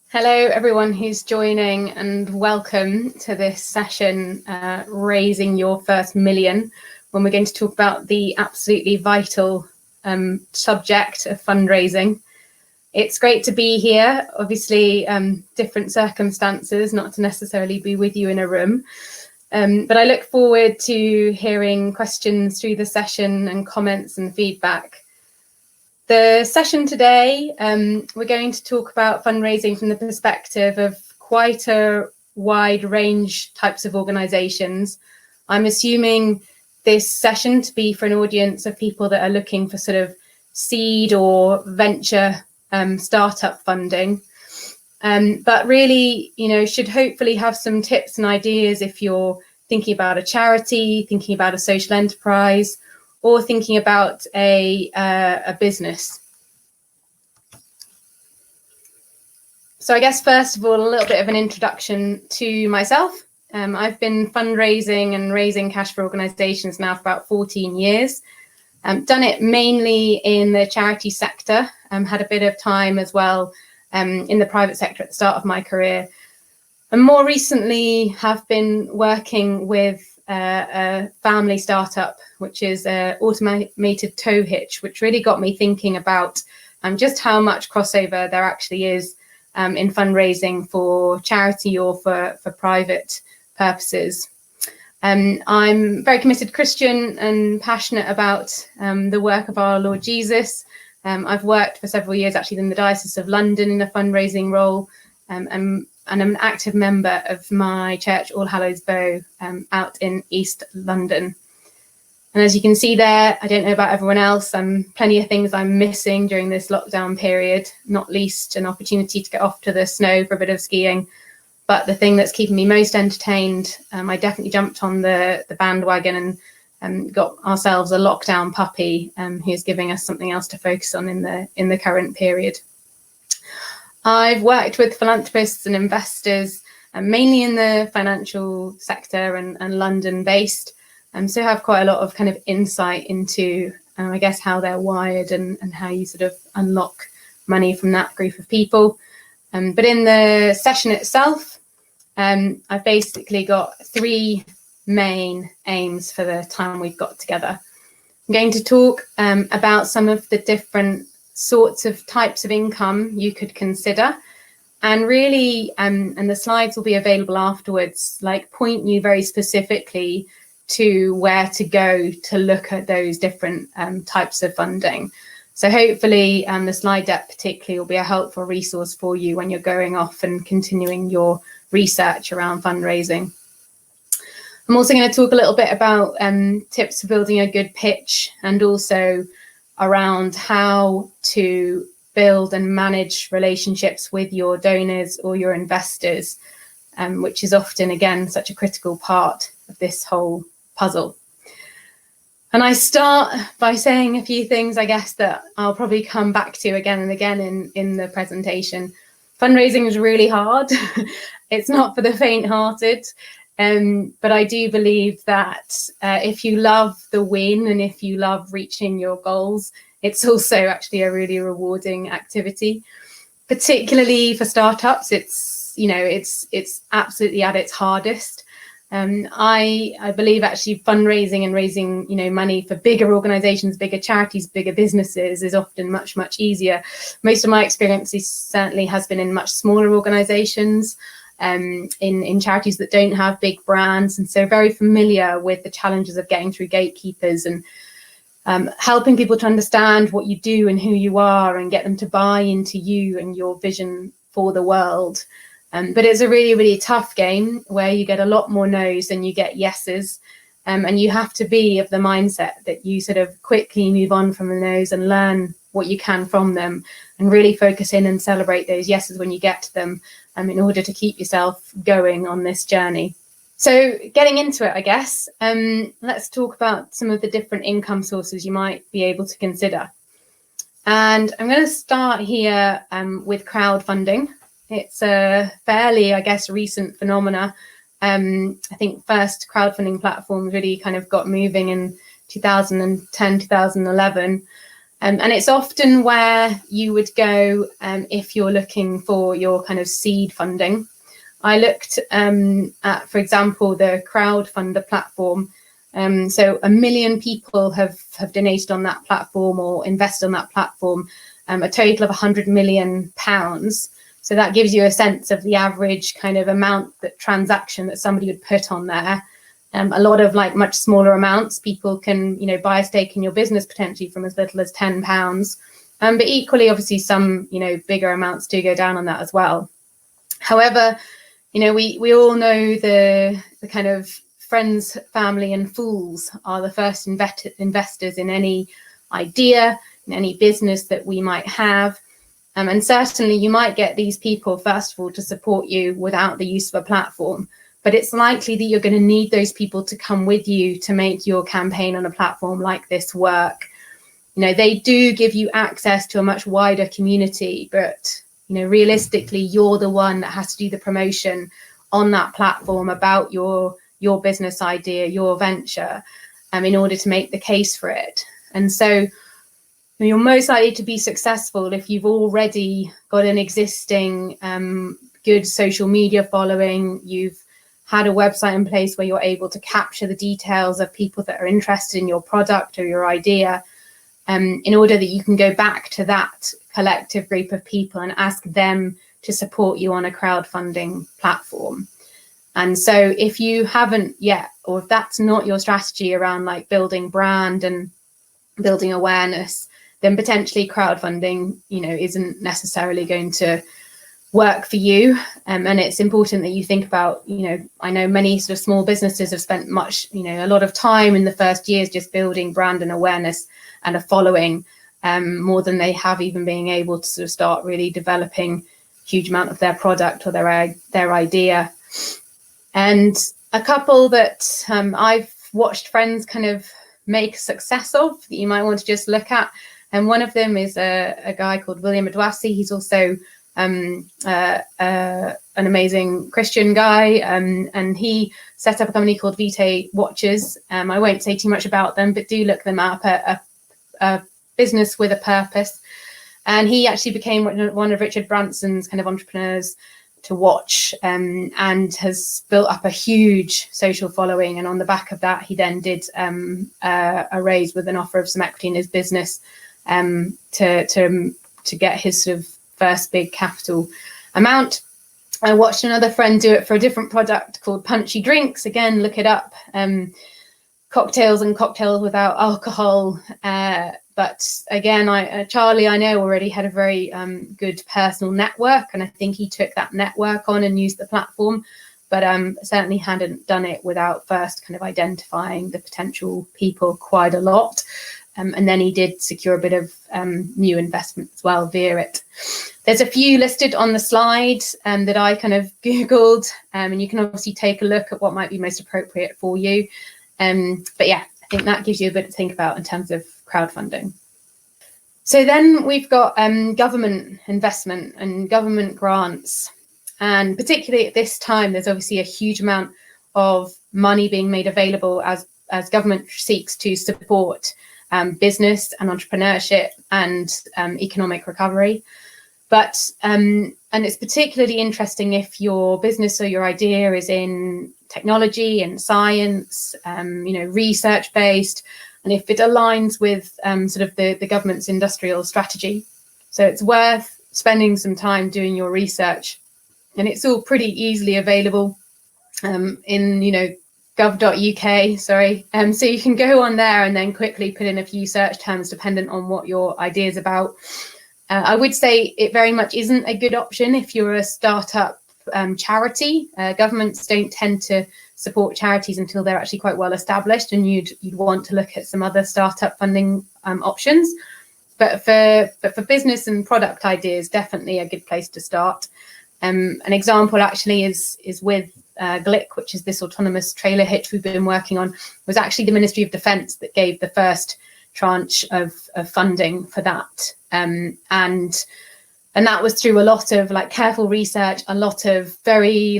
Hello, everyone who's joining, and welcome to this session, Raising Your First Million, when we're going to talk about the absolutely vital subject of fundraising. It's great to be here. Obviously, different circumstances, not to necessarily be with you in a room. But I look forward to hearing questions through the session and comments and feedback. The session today, we're going to talk about fundraising from the perspective of quite a wide range types of organisations. I'm assuming this session to be for an audience of people that are looking for sort of seed or venture startup funding. But really, should hopefully have some tips and ideas if you're thinking about a charity, thinking about a social enterprise, or thinking about a business. So I guess, first of all, a little bit of an introduction to myself. I've been fundraising and raising cash for organisations now for about 14 years. Done it mainly in the charity sector, had a bit of time as well in the private sector at the start of my career. And more recently have been working with a family startup, which is an automated tow hitch, which really got me thinking about just how much crossover there actually is in fundraising for charity or for private purposes. I'm very committed Christian and passionate about the work of our Lord Jesus. I've worked for several years actually in the Diocese of London in a fundraising role, and I'm an active member of my church, All Hallows Bow, out in East London. And as you can see there, I don't know about everyone else, plenty of things I'm missing during this lockdown period, not least an opportunity to get off to the snow for a bit of skiing. But the thing that's keeping me most entertained, I definitely jumped on the bandwagon and got ourselves a lockdown puppy who's giving us something else to focus on in the current period. I've worked with philanthropists and investors, mainly in the financial sector and London-based, so have quite a lot of kind of insight into, I guess, how they're wired and how you sort of unlock money from that group of people. But in the session itself, I've basically got three main aims for the time we've got together. I'm going to talk about some of the different sorts of types of income you could consider, and really, and the slides will be available afterwards, like point you very specifically to where to go to look at those different types of funding. So hopefully the slide deck particularly will be a helpful resource for you when you're going off and continuing your research around fundraising. I'm also going to talk a little bit about tips for building a good pitch, and also around how to build and manage relationships with your donors or your investors, which is often, again, such a critical part of this whole puzzle. And I start by saying a few things, I guess, that I'll probably come back to again and again in the presentation. Fundraising is really hard. It's not for the faint-hearted. But I do believe that if you love the win and if you love reaching your goals, it's also actually a really rewarding activity, particularly for startups. It's absolutely at its hardest. I believe actually fundraising and raising, money for bigger organizations, bigger charities, bigger businesses is often much, much easier. Most of my experience certainly has been in much smaller organizations, in charities that don't have big brands, and so very familiar with the challenges of getting through gatekeepers and helping people to understand what you do and who you are and get them to buy into you and your vision for the world. But it's a really, really tough game where you get a lot more no's than you get yeses. And you have to be of the mindset that you sort of quickly move on from the no's and learn what you can from them, and really focus in and celebrate those yeses when you get to them, in order to keep yourself going on this journey. So getting into it, I guess, let's talk about some of the different income sources you might be able to consider. And I'm going to start here with crowdfunding. It's a fairly, I guess, recent phenomena. I think first crowdfunding platforms really kind of got moving in 2010, 2011. And it's often where you would go if you're looking for your kind of seed funding. I looked at, for example, the crowdfunder platform. So 1 million people have donated on that platform or invested on that platform, a total of £100 million. So that gives you a sense of the average kind of amount, that transaction that somebody would put on there. A lot of like much smaller amounts, people can, buy a stake in your business potentially from as little as £10. But equally, obviously, some, bigger amounts do go down on that as well. However, we all know the kind of friends, family and fools are the first investors in any idea, in any business that we might have. And certainly you might get these people, first of all, to support you without the use of a platform. But it's likely that you're going to need those people to come with you to make your campaign on a platform like this work. They do give you access to a much wider community, but, realistically, you're the one that has to do the promotion on that platform about your business idea, your venture, in order to make the case for it. And so you're most likely to be successful if you've already got an existing good social media following, you've had a website in place where you're able to capture the details of people that are interested in your product or your idea, in order that you can go back to that collective group of people and ask them to support you on a crowdfunding platform. And so if you haven't yet, or if that's not your strategy around like building brand and building awareness, then potentially crowdfunding, isn't necessarily going to work for you. And it's important that you think about, I know many sort of small businesses have spent a lot of time in the first years just building brand and awareness and a following, more than they have even being able to sort of start really developing a huge amount of their product or their idea. And a couple that I've watched friends kind of make a success of that you might want to just look at. And one of them is a guy called William Adwasi. He's also an amazing Christian guy, and he set up a company called Vitae Watches. I won't say too much about them, but do look them up. A business with a purpose, and he actually became one of Richard Branson's kind of entrepreneurs to watch, and has built up a huge social following. And on the back of that, he then did a raise with an offer of some equity in his business, to get his sort of first big capital amount. I watched another friend do it for a different product called Punchy Drinks. Again, look it up. Cocktails and cocktails without alcohol. But again, Charlie, I know, already had a very good personal network, and I think he took that network on and used the platform, but certainly hadn't done it without first kind of identifying the potential people quite a lot. And then he did secure a bit of new investment as well via it. There's a few listed on the slide that I kind of Googled, and you can obviously take a look at what might be most appropriate for you. But yeah, I think that gives you a bit to think about in terms of crowdfunding. So then we've got government investment and government grants. And particularly at this time, there's obviously a huge amount of money being made available as government seeks to support business and entrepreneurship and economic recovery. But and it's particularly interesting if your business or your idea is in technology and science, research based, and if it aligns with sort of the government's industrial strategy. So it's worth spending some time doing your research, and it's all pretty easily available in gov.uk, so you can go on there and then quickly put in a few search terms dependent on what your idea is about. I would say it very much isn't a good option if you're a startup charity. Governments don't tend to support charities until they're actually quite well established, and you'd want to look at some other startup funding options. But for business and product ideas, definitely a good place to start. An example actually is with Glick, which is this autonomous trailer hitch we've been working on. It was actually the Ministry of Defence that gave the first tranche of funding for that, and that was through a lot of careful research, a lot of very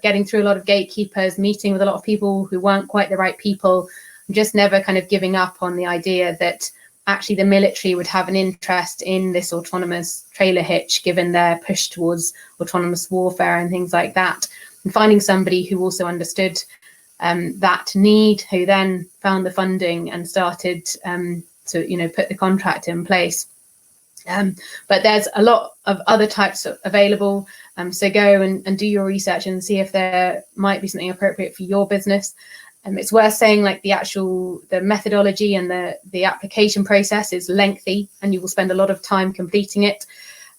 getting through a lot of gatekeepers, meeting with a lot of people who weren't quite the right people, just never kind of giving up on the idea that actually the military would have an interest in this autonomous trailer hitch, given their push towards autonomous warfare and things like that. And finding somebody who also understood that need, who then found the funding and started to put the contract in place. But there's a lot of other types available. So go and do your research and see if there might be something appropriate for your business. It's worth saying, like, the methodology and the application process is lengthy, and you will spend a lot of time completing it.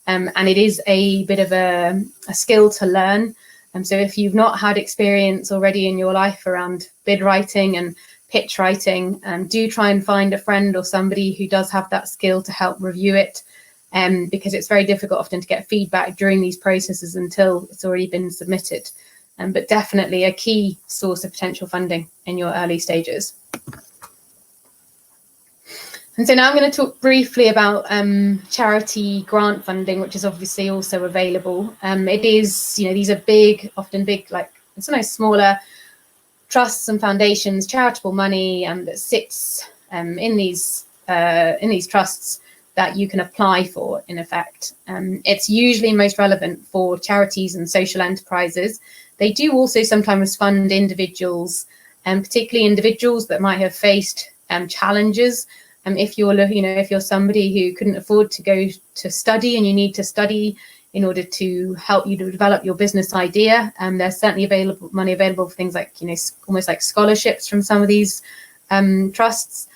And it is a bit of a skill to learn. So if you've not had experience already in your life around bid writing and pitch writing, do try and find a friend or somebody who does have that skill to help review it, because it's very difficult often to get feedback during these processes until it's already been submitted. But definitely a key source of potential funding in your early stages. And so now I'm going to talk briefly about charity grant funding, which is obviously also available. It is, these are often big, like sometimes smaller trusts and foundations, charitable money that sits in these trusts that you can apply for, in effect. It's usually most relevant for charities and social enterprises. They do also sometimes fund individuals, and particularly individuals that might have faced challenges. If you're somebody who couldn't afford to go to study and you need to study in order to help you to develop your business idea, there's certainly money available for things like, almost like scholarships from some of these trusts.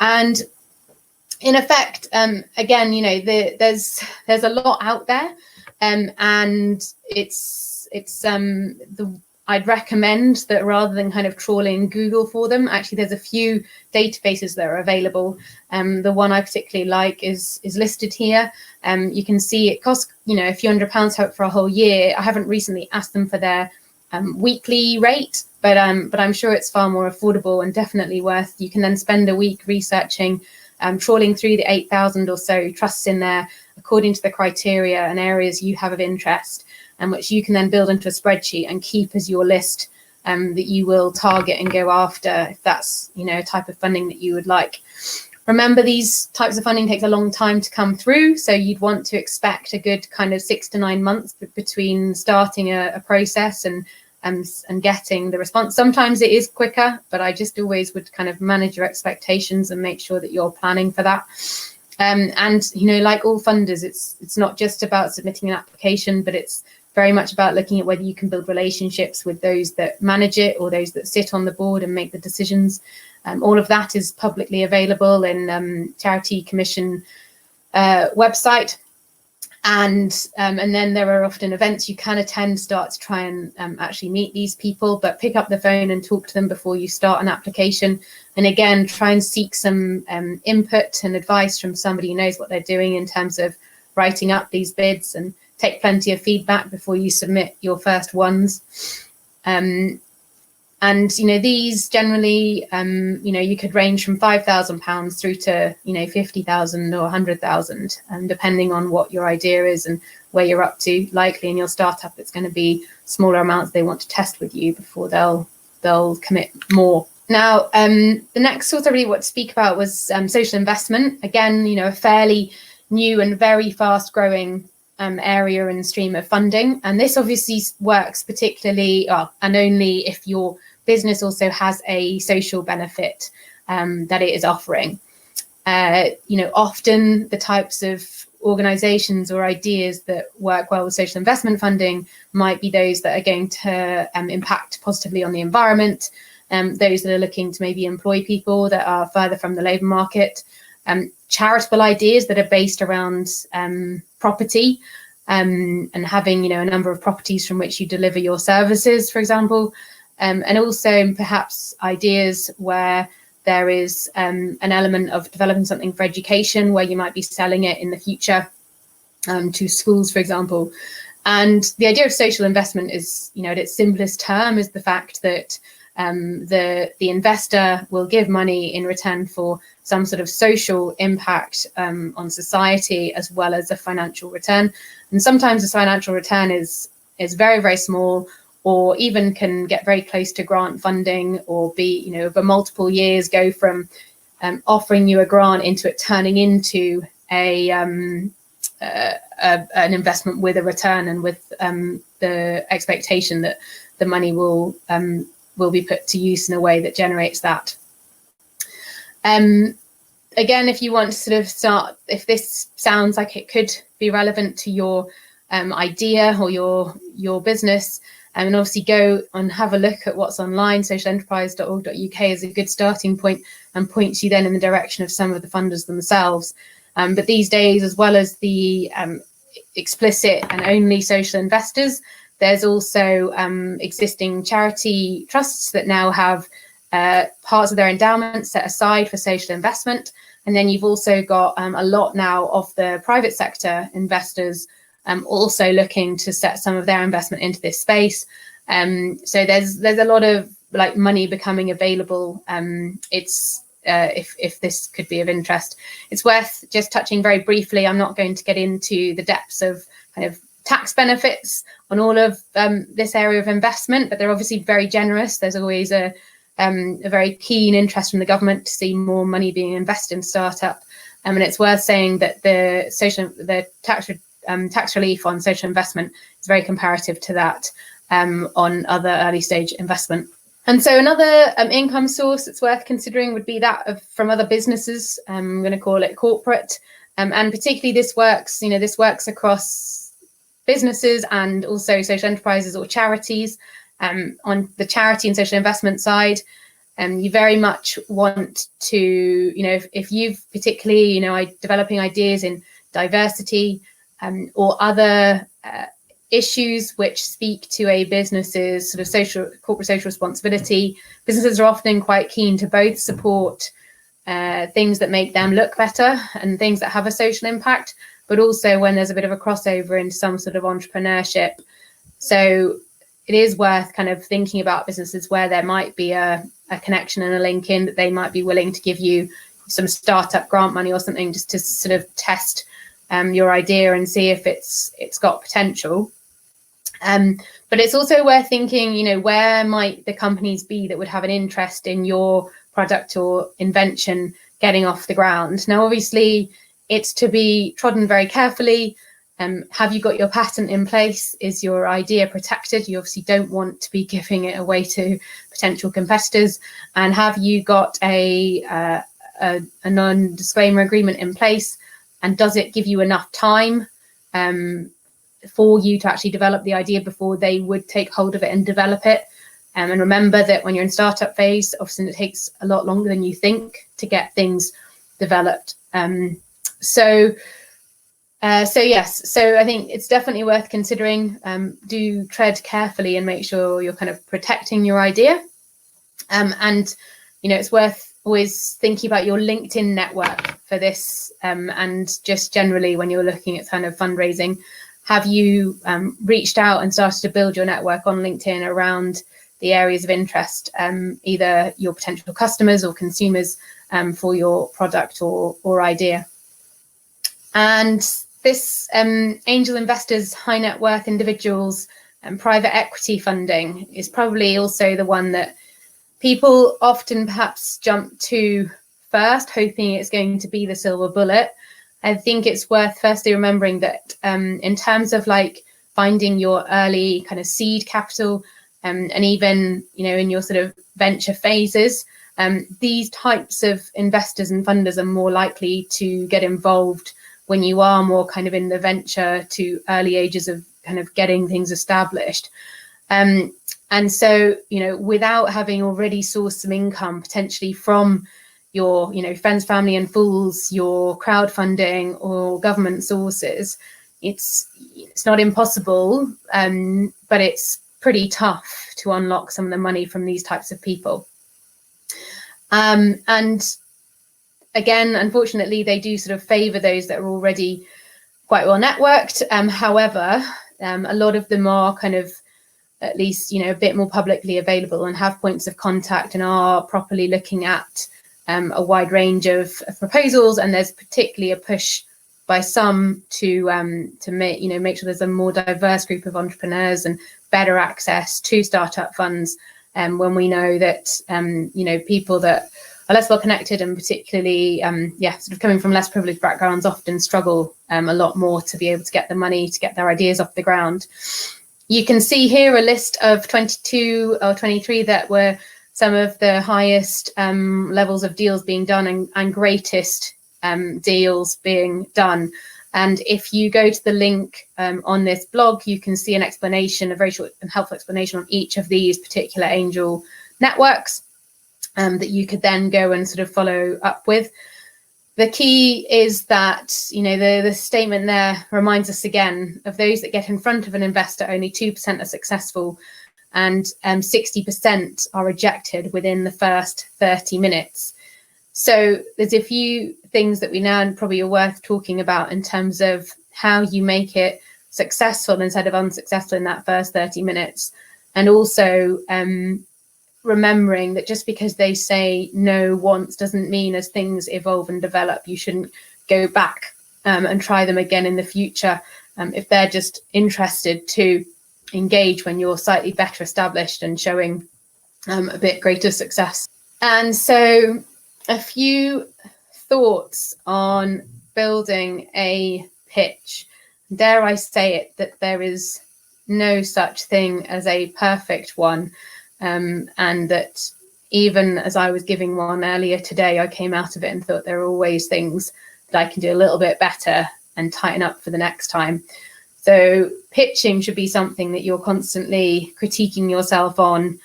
And in effect, again, there's a lot out there, and I'd recommend that rather than kind of trawling Google for them, actually there's a few databases that are available. The one I particularly like is listed here. You can see it costs a few £100 for a whole year. I haven't recently asked them for their weekly rate, but I'm sure it's far more affordable and definitely worth. You can then spend a week researching, trawling through the 8,000 or so trusts in there according to the criteria and areas you have of interest, and which you can then build into a spreadsheet and keep as your list that you will target and go after if that's a type of funding that you would like. Remember, these types of funding takes a long time to come through, so you'd want to expect a good kind of 6 to 9 months between starting a process and getting the response. Sometimes it is quicker, but I just always would kind of manage your expectations and make sure that you're planning for that. And like all funders, it's not just about submitting an application, but it's very much about looking at whether you can build relationships with those that manage it or those that sit on the board and make the decisions. All of that is publicly available in Charity Commission website. And then there are often events you can attend, start to try and actually meet these people, but pick up the phone and talk to them before you start an application. And again, try and seek some input and advice from somebody who knows what they're doing in terms of writing up these bids, and take plenty of feedback before you submit your first ones. And these generally, you could range from £5,000 through to 50,000 or 100,000, depending on what your idea is and where you're up to. Likely in your startup, it's going to be smaller amounts they want to test with you before they'll commit more. Now, the next source I really want to speak about was social investment. Again, a fairly new and very fast growing area and stream of funding. And this obviously works particularly and only if your business also has a social benefit that it is offering. Often the types of organizations or ideas that work well with social investment funding might be those that are going to impact positively on the environment, those that are looking to maybe employ people that are further from the labour market, charitable ideas that are based around property, and having a number of properties from which you deliver your services, for example, and also perhaps ideas where there is an element of developing something for education, where you might be selling it in the future to schools, for example. And the idea of social investment is, at its simplest term, is the fact that the investor will give money in return for some sort of social impact on society, as well as a financial return. And sometimes the financial return is very, very small, or even can get very close to grant funding, or be, over multiple years go from offering you a grant into it turning into an investment with a return and with the expectation that the money will be put to use in a way that generates that. Again, if you want to sort of start, if this sounds like it could be relevant to your idea or your business, and obviously go and have a look at what's online. socialenterprise.org.uk is a good starting point and points you then in the direction of some of the funders themselves. But these days, as well as the explicit and only social investors, there's also existing charity trusts that now have parts of their endowment set aside for social investment. And then you've also got a lot now of the private sector investors also looking to set some of their investment into this space. So there's a lot of like money becoming available. It's if this could be of interest, it's worth just touching very briefly. I'm not going to get into the depths of kind of tax benefits on all of this area of investment, but they're obviously very generous. There's always a very keen interest from the government to see more money being invested in startup. And it's worth saying that the tax relief on social investment is very comparative to that on other early stage investment. And so another income source that's worth considering would be that from other businesses. I'm going to call it corporate, and particularly this works across businesses and also social enterprises or charities. On the charity and social investment side, you very much want to, if you've particularly, developing ideas in diversity or other issues which speak to a business's sort of corporate social responsibility, businesses are often quite keen to both support things that make them look better and things that have a social impact, but also when there's a bit of a crossover into some sort of entrepreneurship. So it is worth kind of thinking about businesses where there might be a connection and a link in, that they might be willing to give you some startup grant money or something just to sort of test your idea and see if it's got potential. But it's also worth thinking, where might the companies be that would have an interest in your product or invention getting off the ground? Now, obviously, it's to be trodden very carefully. Have you got your patent in place? Is your idea protected? You obviously don't want to be giving it away to potential competitors. And have you got a non-disclaimer agreement in place? And does it give you enough time for you to actually develop the idea before they would take hold of it and develop it? And remember that when you're in startup phase, often it takes a lot longer than you think to get things developed. So yes, so I think it's definitely worth considering. Do tread carefully and make sure you're kind of protecting your idea. And it's worth always thinking about your LinkedIn network for this, and just generally when you're looking at kind of fundraising. Have you reached out and started to build your network on LinkedIn around the areas of interest, either your potential customers or consumers for your product or idea? And this angel investors, high net worth individuals and private equity funding is probably also the one that people often perhaps jump to first, hoping it's going to be the silver bullet. I think it's worth firstly remembering that in terms of like finding your early kind of seed capital, and even, in your sort of venture phases, these types of investors and funders are more likely to get involved when you are more kind of in the venture to early ages of kind of getting things established. And so, without having already sourced some income potentially from your, friends, family and fools, your crowdfunding or government sources, it's not impossible, but it's pretty tough to unlock some of the money from these types of people. And again, unfortunately, they do sort of favour those that are already quite well networked. However, a lot of them are kind of at least, a bit more publicly available and have points of contact and are properly looking at a wide range of proposals. And there's particularly a push by some to make sure there's a more diverse group of entrepreneurs and better access to startup funds. When we know that, people that less well connected, and particularly sort of coming from less privileged backgrounds often struggle a lot more to be able to get the money to get their ideas off the ground. You can see here a list of 22 or 23 that were some of the highest levels of deals being done and greatest deals being done. And if you go to the link on this blog, you can see an explanation, a very short and helpful explanation on each of these particular angel networks that you could then go and sort of follow up with. The key is that, you know, the statement there reminds us again of those that get in front of an investor, only 2% are successful, and 60% are rejected within the first 30 minutes. So there's a few things that we now probably are worth talking about in terms of how you make it successful instead of unsuccessful in that first 30 minutes. And also remembering that just because they say no once doesn't mean as things evolve and develop, you shouldn't go back and try them again in the future if they're just interested to engage when you're slightly better established and showing a bit greater success. And so a few thoughts on building a pitch. Dare I say it, that there is no such thing as a perfect one, and that even as I was giving one earlier today, I came out of it and thought there are always things that I can do a little bit better and tighten up for the next time. So pitching should be something that you're constantly critiquing yourself on,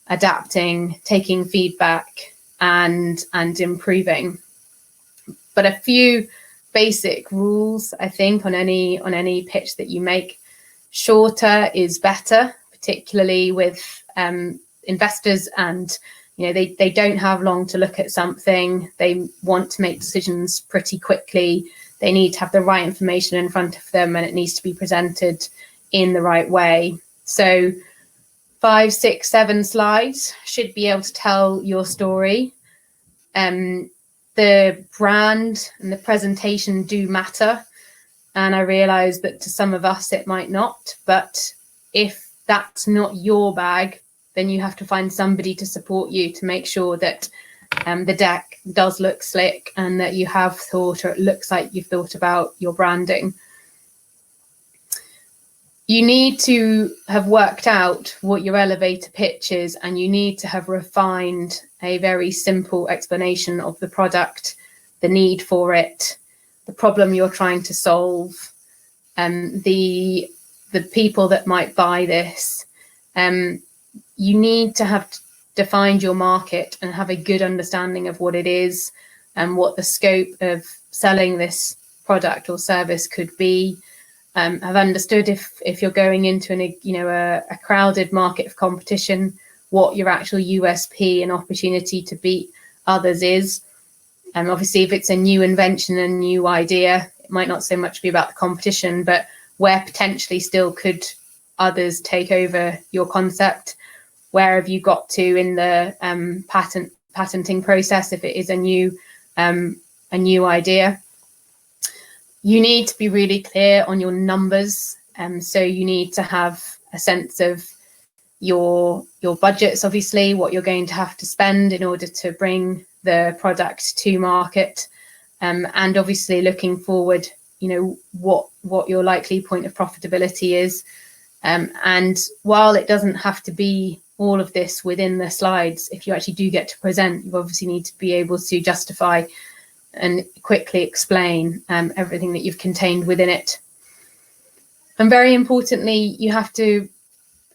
adapting, taking feedback, and improving. But a few basic rules, I think, on any pitch that you make. Shorter is better, particularly with investors, and you know they don't have long to look at something. They want to make decisions pretty quickly. They need to have the right information in front of them, and it needs to be presented in the right way. So 5, 6, 7 slides should be able to tell your story. The brand and the presentation do matter. And I realize that to some of us, it might not. But if that's not your bag, then you have to find somebody to support you to make sure that the deck does look slick and that you have thought, or it looks like you've thought about your branding. You need to have worked out what your elevator pitch is, and you need to have refined a very simple explanation of the product, the need for it, the problem you're trying to solve, the people that might buy this. You need to have defined your market and have a good understanding of what it is and what the scope of selling this product or service could be. Have understood if you're going into a crowded market of competition, what your actual USP and opportunity to beat others is. Obviously, if it's a new invention, a new idea, it might not so much be about the competition, but where potentially still could others take over your concept? Where have you got to in the patenting process if it is a new idea? You need to be really clear on your numbers. So you need to have a sense of your budgets, obviously, what you're going to have to spend in order to bring the product to market. And obviously looking forward, you know, what your likely point of profitability is. And while it doesn't have to be all of this within the slides, if you actually do get to present, you obviously need to be able to justify and quickly explain everything that you've contained within it. And very importantly, you have to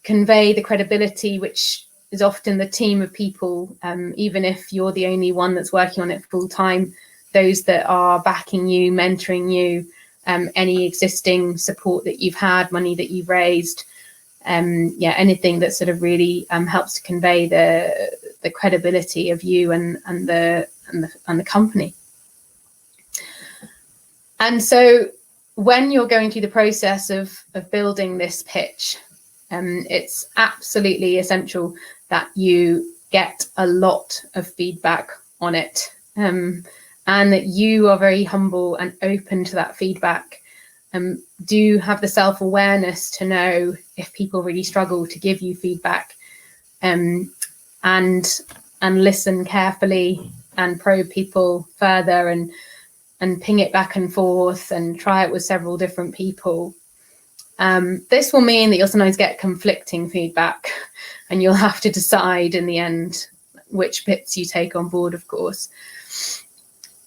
convey the credibility, which is often the team of people, even if you're the only one that's working on it full time, those that are backing you, mentoring you, any existing support that you've had, money that you've raised, anything that sort of really helps to convey the credibility of you and the company. And so when you're going through the process of building this pitch, it's absolutely essential that you get a lot of feedback on it, and that you are very humble and open to that feedback. Do have the self-awareness to know if people really struggle to give you feedback, and listen carefully and probe people further and ping it back and forth and try it with several different people. This will mean that you'll sometimes get conflicting feedback, and you'll have to decide in the end which bits you take on board, of course.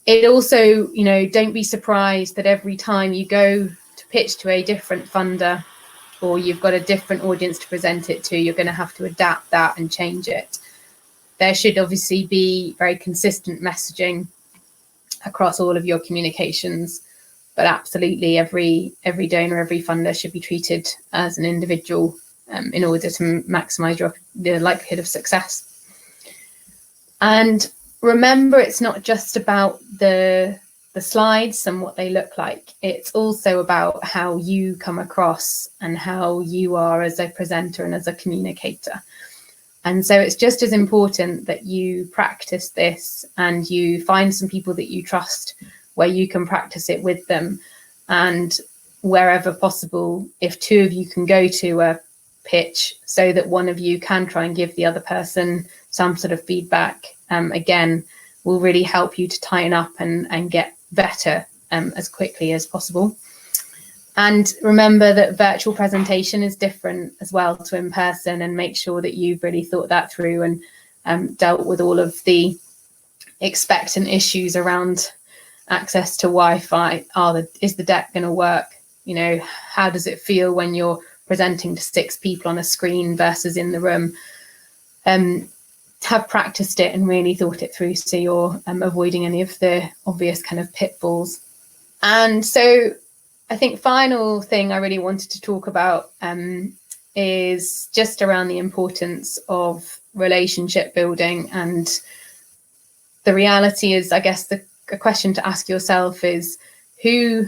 It also, don't be surprised that every time you go to pitch to a different funder, or you've got a different audience to present it to, you're going to have to adapt that and change it. There should obviously be very consistent messaging across all of your communications, but absolutely every donor, every funder should be treated as an individual in order to maximize the likelihood of success. And remember, it's not just about the slides and what they look like. It's also about how you come across and how you are as a presenter and as a communicator. And so it's just as important that you practice this and you find some people that you trust where you can practice it with them. And wherever possible, if two of you can go to a pitch so that one of you can try and give the other person some sort of feedback, again, will really help you to tighten up and get better as quickly as possible. And remember that virtual presentation is different as well to in person, and make sure that you've really thought that through and dealt with all of the expectant issues around access to Wi-Fi. Is the deck going to work? How does it feel when you're presenting to 6 people on a screen versus in the room? Have practiced it and really thought it through, so you're avoiding any of the obvious kind of pitfalls. And so I think final thing I really wanted to talk about is just around the importance of relationship building. And the reality is, I guess the question to ask yourself is, who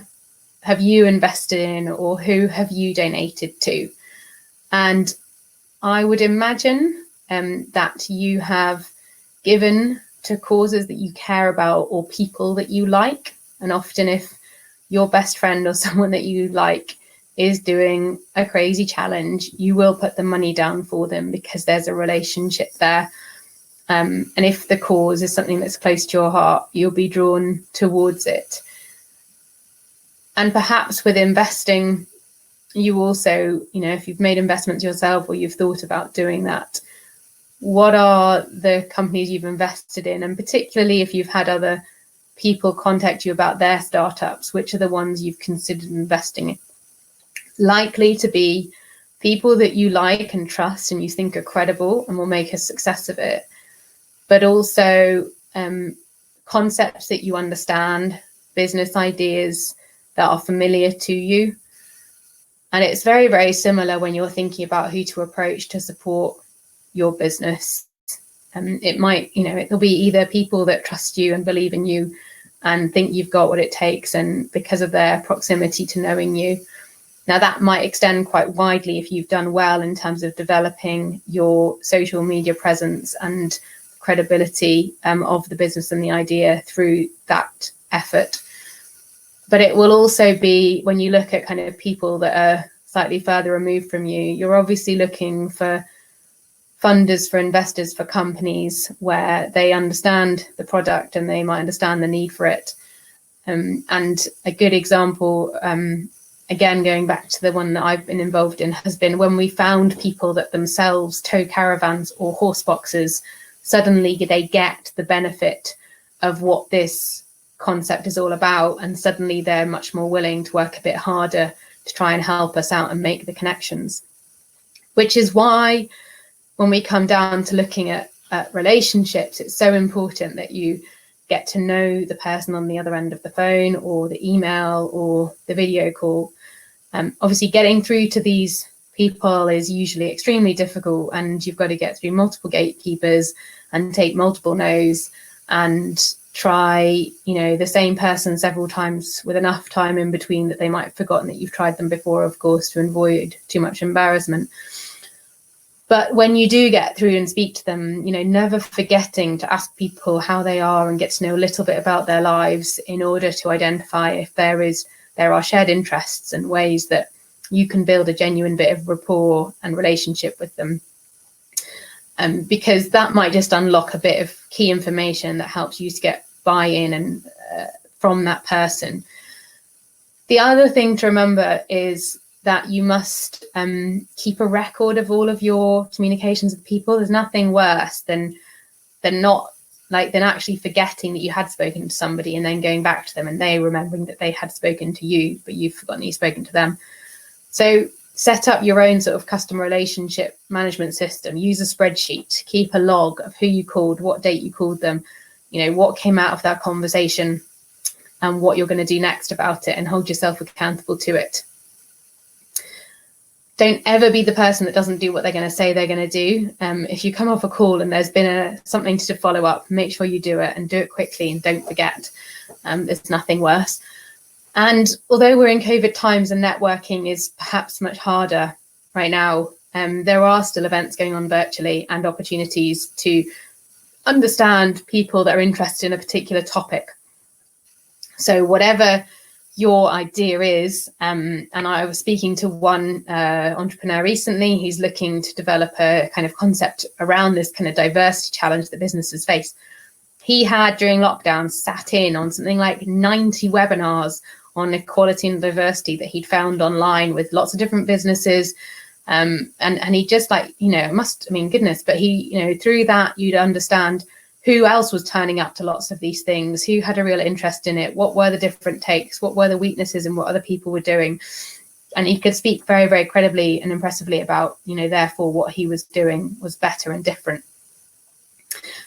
have you invested in, or who have you donated to? And I would imagine that you have given to causes that you care about or people that you like. And often if your best friend or someone that you like is doing a crazy challenge, you will put the money down for them because there's a relationship there. And if the cause is something that's close to your heart, you'll be drawn towards it. And perhaps with investing, you also, if you've made investments yourself or you've thought about doing that, what are the companies you've invested in? And particularly if you've had other people contact you about their startups, which are the ones you've considered investing in? Likely to be people that you like and trust and you think are credible and will make a success of it, but also concepts that you understand, business ideas that are familiar to you. And it's very, very similar when you're thinking about who to approach to support your business. It might, it'll be either people that trust you and believe in you and think you've got what it takes, and because of their proximity to knowing you. Now that might extend quite widely if you've done well in terms of developing your social media presence and credibility of the business and the idea through that effort. But it will also be, when you look at kind of people that are slightly further removed from you, you're obviously looking for funders, for investors, for companies where they understand the product and they might understand the need for it. And a good example, again, going back to the one that I've been involved in, has been when we found people that themselves tow caravans or horse boxes. Suddenly they get the benefit of what this concept is all about, and suddenly they're much more willing to work a bit harder to try and help us out and make the connections. Which is why when we come down to looking at relationships, it's so important that you get to know the person on the other end of the phone or the email or the video call. Obviously, getting through to these people is usually extremely difficult, and you've got to get through multiple gatekeepers and take multiple no's and try, the same person several times with enough time in between that they might have forgotten that you've tried them before, of course, to avoid too much embarrassment. But when you do get through and speak to them, never forgetting to ask people how they are and get to know a little bit about their lives in order to identify if there are shared interests and ways that you can build a genuine bit of rapport and relationship with them. because that might just unlock a bit of key information that helps you to get buy-in and from that person. The other thing to remember is that you must keep a record of all of your communications with people. There's nothing worse than actually forgetting that you had spoken to somebody and then going back to them and they remembering that they had spoken to you, but you've forgotten that you've spoken to them. So set up your own sort of customer relationship management system. Use a spreadsheet, keep a log of who you called, what date you called them, what came out of that conversation and what you're going to do next about it, and hold yourself accountable to it. Don't ever be the person that doesn't do what they're going to say they're going to do. If you come off a call and there's been something to follow up, make sure you do it and do it quickly and don't forget. There's nothing worse. And although we're in COVID times and networking is perhaps much harder right now, there are still events going on virtually and opportunities to understand people that are interested in a particular topic. So whatever your idea is, and I was speaking to one entrepreneur recently, he's looking to develop a kind of concept around this kind of diversity challenge that businesses face. He had, during lockdown, sat in on something like 90 webinars on equality and diversity that he'd found online with lots of different businesses. And he just goodness, but he, through that, you'd understand who else was turning up to lots of these things, who had a real interest in it, what were the different takes, what were the weaknesses and what other people were doing. And he could speak very, very credibly and impressively about, therefore what he was doing was better and different.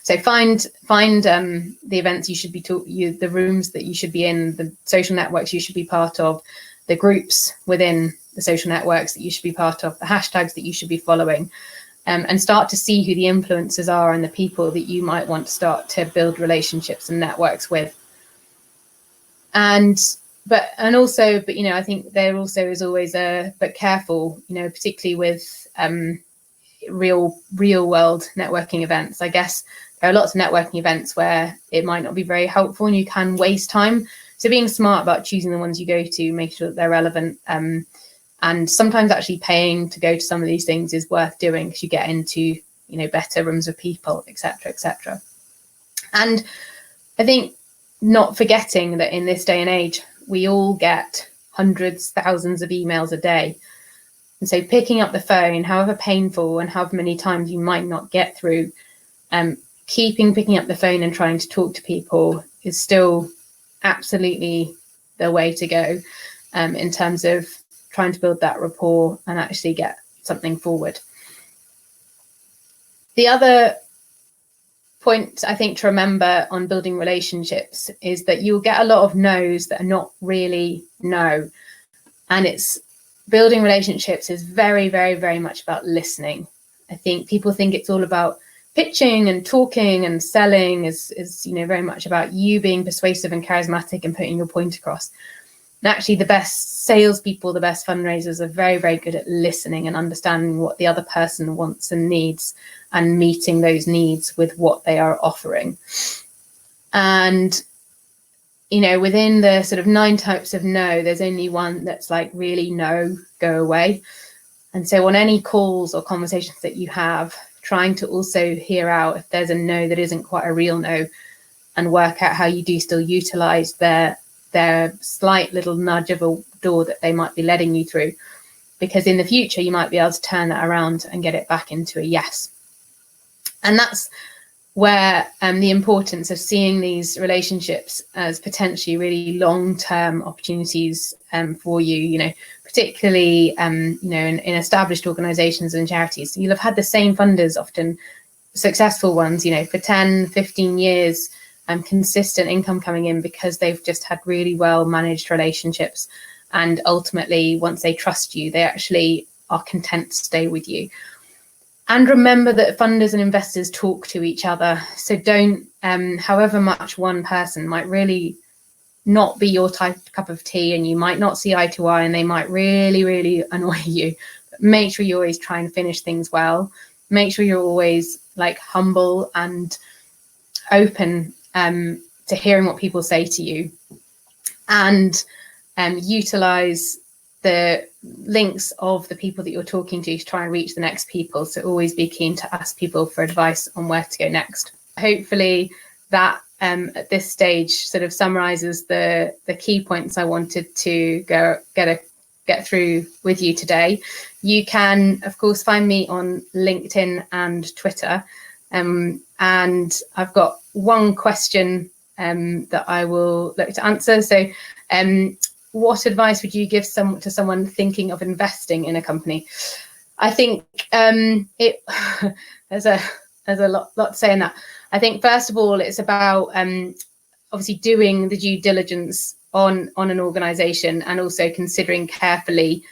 So find the events you should be the rooms that you should be in, the social networks you should be part of, the groups within the social networks that you should be part of, the hashtags that you should be following. And start to see who the influencers are and the people that you might want to start to build relationships and networks with. But I think there also is always but careful, particularly with real world networking events. I guess there are lots of networking events where it might not be very helpful and you can waste time. So being smart about choosing the ones you go to, make sure that they're relevant. And sometimes actually paying to go to some of these things is worth doing because you get into, better rooms of people, etc., etc. And I think not forgetting that in this day and age, we all get hundreds, thousands of emails a day. And so picking up the phone, however painful and however many times you might not get through, picking up the phone and trying to talk to people is still absolutely the way to go in terms of trying to build that rapport and actually get something forward. The other point I think to remember on building relationships is that you'll get a lot of no's that are not really no. And it's building relationships is very, very, very much about listening. I think people think it's all about pitching and talking and selling is very much about you being persuasive and charismatic and putting your point across. And actually the best salespeople, the best fundraisers are very, very good at listening and understanding what the other person wants and needs and meeting those needs with what they are offering. And, within the sort of 9 types of no, there's only one that's like really no, go away. And so on any calls or conversations that you have, trying to also hear out if there's a no that isn't quite a real no and work out how you do still utilize their slight little nudge of a door that they might be letting you through, because in the future you might be able to turn that around and get it back into a yes. And that's where the importance of seeing these relationships as potentially really long-term opportunities for you, particularly in established organizations and charities. So you'll have had the same funders, often successful ones, for 10, 15 years, consistent income coming in because they've just had really well managed relationships. And ultimately, once they trust you, they actually are content to stay with you. And remember that funders and investors talk to each other. So don't, however much one person might really not be your cup of tea and you might not see eye to eye and they might really, really annoy you, but make sure you always try and finish things well. Make sure you're always humble and open to hearing what people say to you, and utilize the links of the people that you're talking to try and reach the next people. So always be keen to ask people for advice on where to go next. Hopefully that at this stage sort of summarizes the key points I wanted to get through with you today. You can, of course, find me on LinkedIn and Twitter. And I've got one question that I will look to answer. So what advice would you give to someone thinking of investing in a company? I think there's a lot to say in that. I think, first of all, it's about obviously doing the due diligence on an organization, and also considering carefully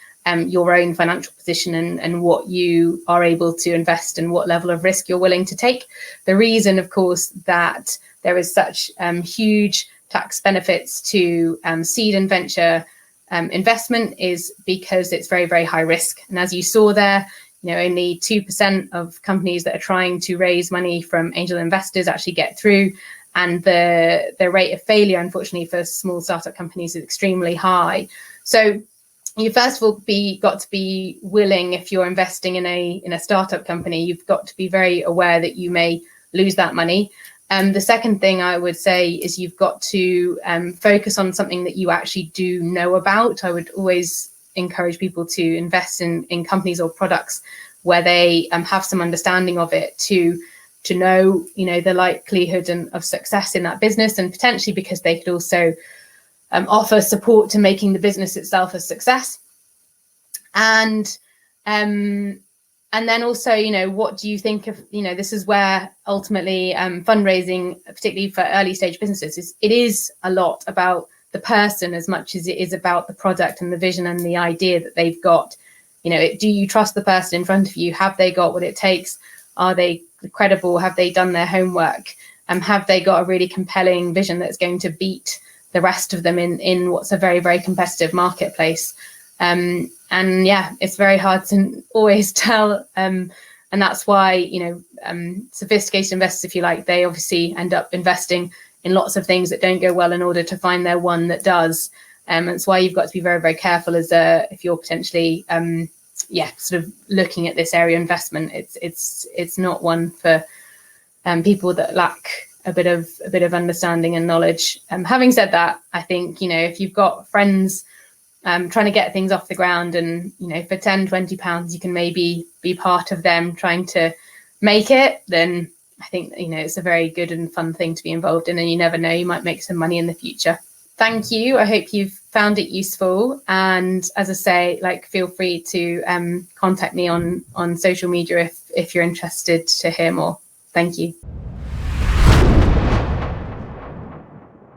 your own financial position and what you are able to invest and what level of risk you're willing to take. The reason, of course, that there is such huge tax benefits to seed and venture investment is because it's very, very high risk. And as you saw there, only 2% of companies that are trying to raise money from angel investors actually get through. And the rate of failure, unfortunately, for small startup companies is extremely high. So you first of all got to be willing, if you're investing in a startup company, you've got to be very aware that you may lose that money. The second thing I would say is you've got to focus on something that you actually do know about. I would always encourage people to invest in companies or products where they have some understanding of it, to know, the likelihood of success in that business, and potentially because they could also offer support to making the business itself a success. And then also, what do you think of, this is where ultimately fundraising, particularly for early stage businesses, it is a lot about the person as much as it is about the product and the vision and the idea that they've got. Do you trust the person in front of you? Have they got what it takes? Are they credible? Have they done their homework? Have they got a really compelling vision that's going to beat the rest of them in what's a very, very competitive marketplace? And yeah, it's very hard to always tell. And that's why, sophisticated investors, if you like, they obviously end up investing in lots of things that don't go well in order to find their one that does. And it's why you've got to be very, very careful if you're potentially, sort of looking at this area of investment. It's not one for people that lack a bit of understanding and knowledge. Having said that, I think, if you've got friends trying to get things off the ground, and for £10-20 you can maybe be part of them trying to make it, then I think it's a very good and fun thing to be involved in, and you never know, you might make some money in the future. Thank you. I hope you've found it useful, and as I say, feel free to contact me on social media if you're interested to hear more. Thank you.